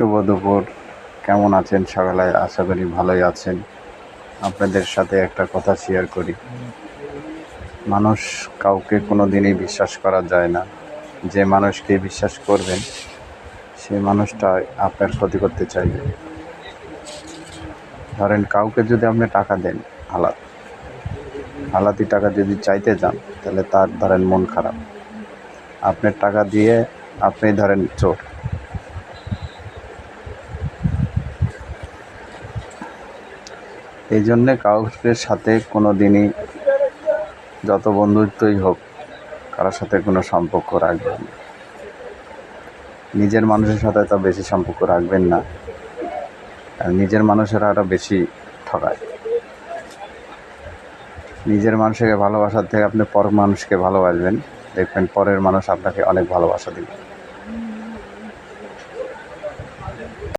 শুভ দুপুর। কেমন আছেন সকালে? আশা করি ভালোই আছেন। আপনাদের সাথে একটা কথা শেয়ার করি। মানুষ কাউকে কোনো দিনই বিশ্বাস করা যায় না। যে মানুষকে বিশ্বাস করবেন সেই মানুষটা আপনার ক্ষতি করতে চাইবে। ধরেন কাউকে যদি আপনি টাকা দেন হালাতি টাকা যদি চাইতে যান, তাহলে তার ধরেন মন খারাপ। আপনার টাকা দিয়ে আপনি ধরেন চোর। এই জন্যে কাউকে সাথে কোনো দিনই, যত বন্ধুত্বই হোক, কারোর সাথে কোনো সম্পর্ক রাখবেন না। নিজের মানুষের সাথে তো বেশি সম্পর্ক রাখবেন না, আর নিজের মানুষেরা আরও বেশি ঠকায়। নিজের মানুষকে ভালোবাসার থেকে আপনি পর মানুষকে ভালোবাসবেন, দেখবেন পরের মানুষ আপনাকে অনেক ভালোবাসা দেবে।